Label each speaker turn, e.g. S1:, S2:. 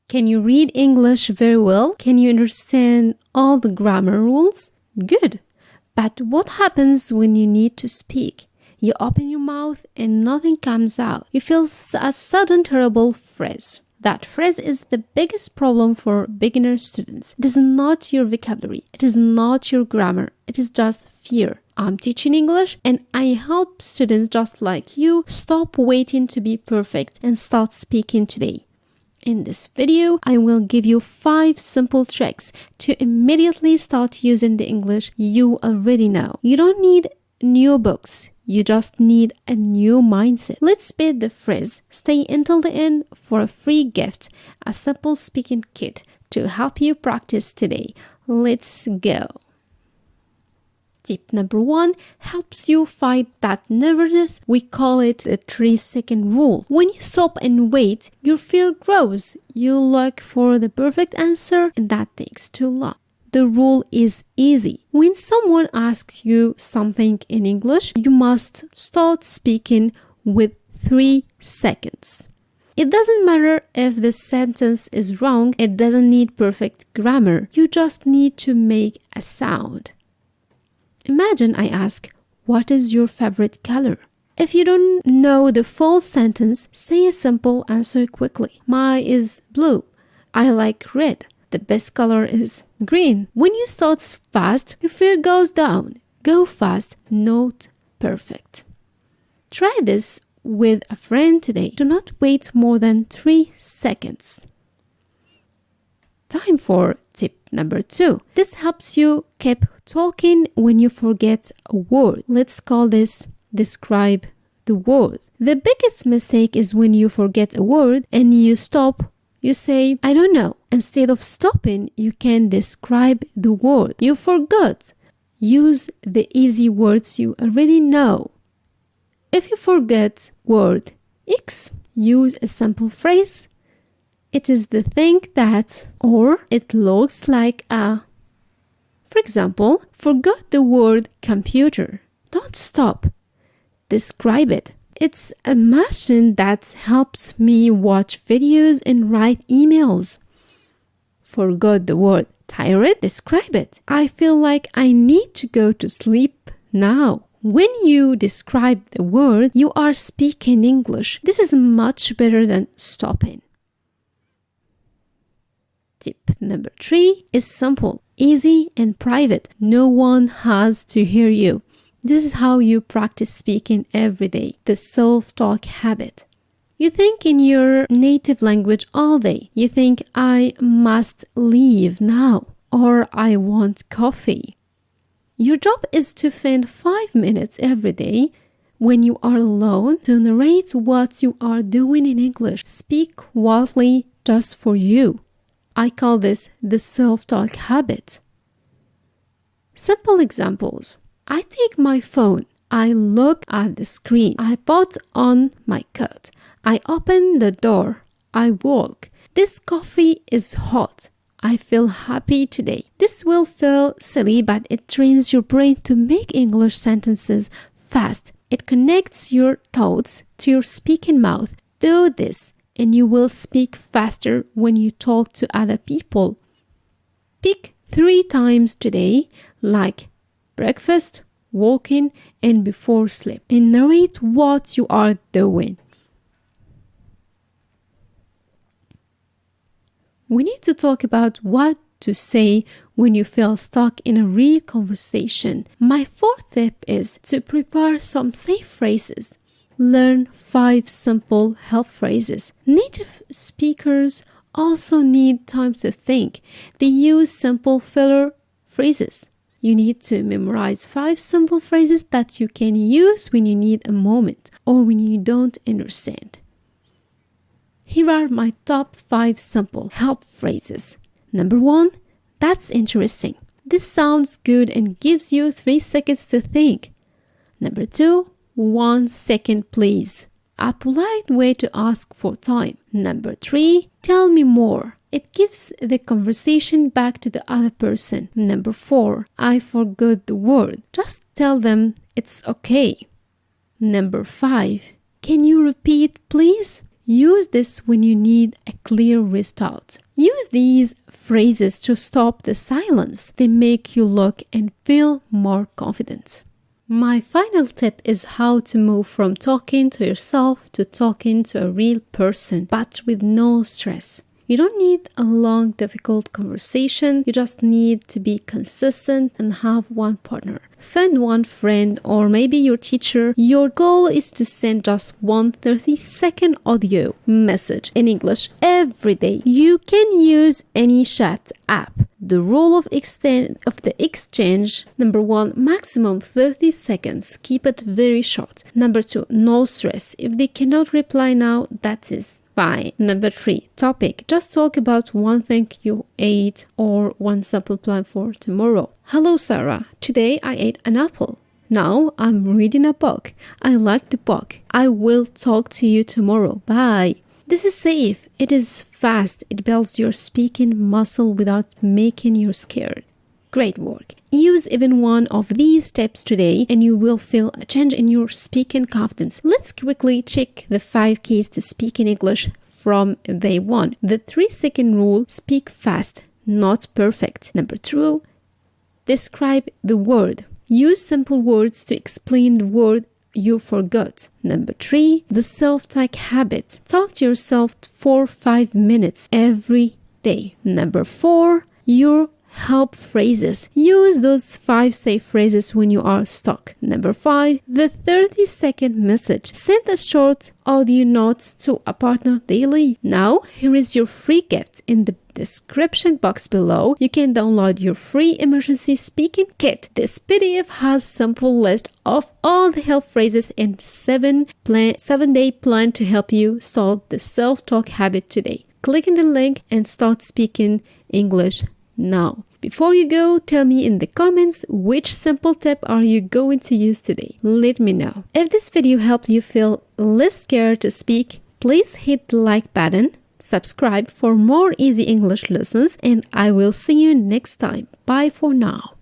S1: Can you read English very well? Can you understand all the grammar rules? Good. But what happens when you need to speak? You open your mouth and nothing comes out. You feel a sudden terrible phrase. That phrase is the biggest problem for beginner students. It is not your vocabulary. It is not your grammar. It is just fear. I'm teaching English and I help students just like you stop waiting to be perfect and start speaking today. In this video, I will give you 5 simple tricks to immediately start using the English you already know. You don't need new books. You just need a new mindset. Let's beat the phrase. Stay until the end for a free gift, a simple speaking kit to help you practice today. Let's go. Tip number 1 helps you fight that nervousness. We call it the 3-second rule. When you stop and wait, your fear grows. You look for the perfect answer and that takes too long. The rule is easy. When someone asks you something in English, you must start speaking with 3 seconds. It doesn't matter if the sentence is wrong. It doesn't need perfect grammar. You just need to make a sound. Imagine I ask, what is your favorite color? If you don't know the full sentence, say a simple answer quickly. Mine is blue. I like red. The best color is green. When you start fast, your fear goes down. Go fast, not perfect. Try this with a friend today. Do not wait more than 3 seconds. Time for tip number 2. This helps you keep talking when you forget a word. Let's call this describe the word. The biggest mistake is when you forget a word and you stop. You say, I don't know. Instead of stopping, you can describe the word you forgot. Use the easy words you already know. If you forget word X, use a simple phrase. It is the thing that, or it looks like a. For example, forgot the word computer. Don't stop. Describe it. It's a machine that helps me watch videos and write emails. Forgot the word tired. Describe it. I feel like I need to go to sleep now. When you describe the word, you are speaking English. This is much better than stopping. Tip number 3 is simple, easy, and private. No one has to hear you. This is how you practice speaking every day, the self-talk habit. You think in your native language all day. You think, I must leave now, or I want coffee. Your job is to spend 5 minutes every day when you are alone to narrate what you are doing in English. Speak wildly just for you. I call this the self-talk habit. Simple examples. I take my phone. I look at the screen. I put on my coat. I open the door. I walk. This coffee is hot. I feel happy today. This will feel silly, but it trains your brain to make English sentences fast. It connects your thoughts to your speaking mouth. Do this, and you will speak faster when you talk to other people. Pick 3 times today, like breakfast, walking, and before sleep, and narrate what you are doing. We need to talk about what to say when you feel stuck in a real conversation. My 4th tip is to prepare some safe phrases. Learn 5 simple help phrases. Native speakers also need time to think. They use simple filler phrases. You need to memorize 5 simple phrases that you can use when you need a moment or when you don't understand. Here are my top 5 simple help phrases. Number 1, that's interesting. This sounds good and gives you 3 seconds to think. Number 2, 1 second please. A polite way to ask for time. Number 3, tell me more. It gives the conversation back to the other person. Number 4, I forgot the word. Just tell them it's okay. Number 5, can you repeat please? Use this when you need a clear restart. Use these phrases to stop the silence. They make you look and feel more confident. My final tip is how to move from talking to yourself to talking to a real person, but with no stress. You don't need a long, difficult conversation. You just need to be consistent and have one partner. Find one friend or maybe your teacher. Your goal is to send just one 30-second audio message in English every day. You can use any chat app. The rule of the exchange: number 1, maximum 30 seconds. Keep it very short. Number 2, no stress. If they cannot reply now, that is fine. Number 3, topic. Just talk about one thing you ate or one simple plan for tomorrow. Hello, Sarah. Today I ate an apple. Now I'm reading a book. I like the book. I will talk to you tomorrow. Bye. This is safe. It is fast. It builds your speaking muscle without making you scared. Great work. Use even one of these steps today and you will feel a change in your speaking confidence. Let's quickly check the 5 keys to speaking English from day 1. The 3-second rule: speak fast, not perfect. Number 2, describe the word. Use simple words to explain the word you forgot. Number 3, the self-talk habit. Talk to yourself for 5 minutes every day. Number 4, your help phrases. Use those 5 safe phrases when you are stuck. Number 5, the 30-second message. Send a short audio note to a partner daily. Now, here is your free gift. In the description box below, you can download your free emergency speaking kit. This PDF has a simple list of all the help phrases and 7-day plan to help you start the self-talk habit today. Click on the link and start speaking English now. Before you go, tell me in the comments which simple tip are you going to use today. Let me know. If this video helped you feel less scared to speak, please hit the like button, subscribe for more easy English lessons, and I will see you next time. Bye for now.